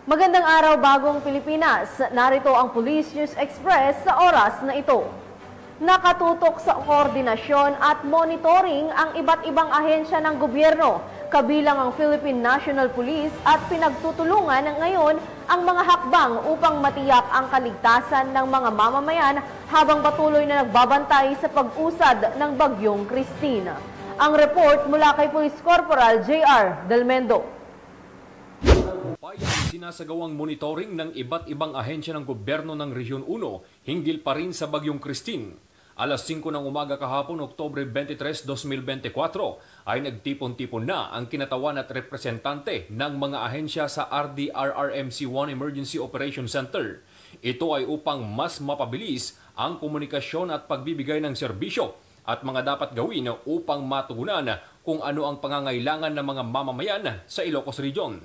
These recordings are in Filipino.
Magandang araw, bagong Pilipinas. Narito ang Police News Express sa oras na ito. Nakatutok sa koordinasyon at monitoring ang iba't ibang ahensya ng gobyerno, kabilang ang Philippine National Police, at pinagtutulungan ngayon ang mga hakbang upang matiyak ang kaligtasan ng mga mamamayan habang patuloy na nagbabantay sa pag-usad ng Bagyong Christine. Ang report mula kay Police Corporal J.R. Delmendo. Upayang sinasagawang monitoring ng iba't ibang ahensya ng gobyerno ng Region 1 hinggil pa rin sa Bagyong Christine. Alas 5 ng umaga kahapon, Oktubre 23, 2024, ay nagtipon-tipon na ang kinatawan at representante ng mga ahensya sa RDRRMC-1 Emergency Operations Center. Ito ay upang mas mapabilis ang komunikasyon at pagbibigay ng serbisyo at mga dapat gawin upang matugunan kung ano ang pangangailangan ng mga mamamayan sa Ilocos Region.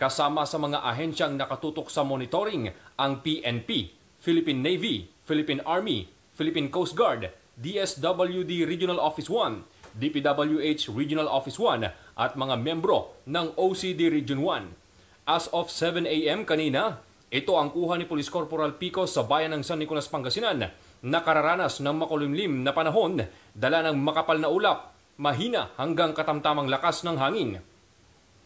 Kasama sa mga ahensyang nakatutok sa monitoring ang PNP, Philippine Navy, Philippine Army, Philippine Coast Guard, DSWD Regional Office 1, DPWH Regional Office 1 at mga membro ng OCD Region 1. As of 7 a.m. kanina, ito ang kuha ni Police Corporal Pico sa bayan ng San Nicolas, Pangasinan, nakararanas ng makulimlim na panahon, dala ng makapal na ulap, mahina hanggang katamtamang lakas ng hangin.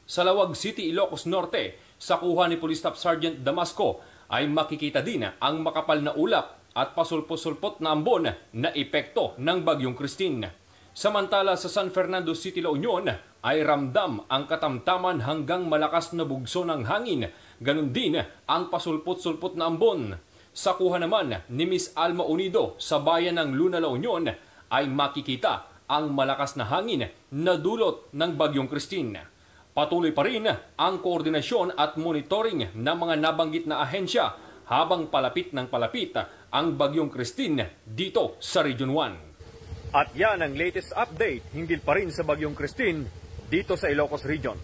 Sa Lawag City, Ilocos Norte, sa kuha ni Police Staff Sergeant Damasco, ay makikita din ang makapal na ulap at pasulpot-sulpot na ambon na epekto ng Bagyong Christine. Samantala sa San Fernando City, La Union, ay ramdam ang katamtaman hanggang malakas na bugso ng hangin. Ganun din ang pasulpot-sulpot na ambon. Sa kuha naman ni Miss Alma Unido sa bayan ng Luna, La Union, ay makikita ang malakas na hangin na dulot ng Bagyong Christine. Patuloy pa rin ang koordinasyon at monitoring ng mga nabanggit na ahensya habang palapit ng palapit ang Bagyong Christine dito sa Region 1. At yan ang latest update hinggil pa rin sa Bagyong Christine dito sa Ilocos Region.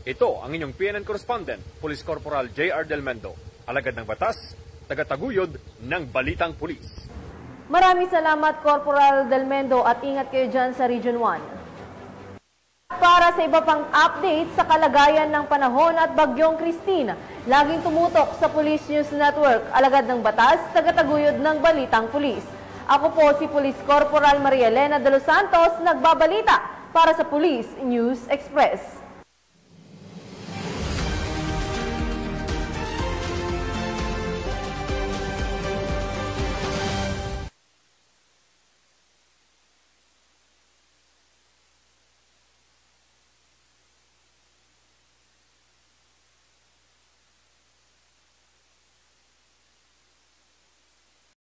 Ito ang inyong PNN correspondent, Police Corporal J.R. Delmendo, alagad ng batas, tagataguyod ng Balitang Pulis. Maraming salamat, Corporal Delmendo, at ingat kayo dyan sa Region 1. Para sa iba pang update sa kalagayan ng panahon at Bagyong Christine, laging tumutok sa Police News Network, alagad ng batas, tagataguyod ng Balitang Pulis. Ako po si Police Corporal Maria Elena de los Santos, nagbabalita para sa Police News Express.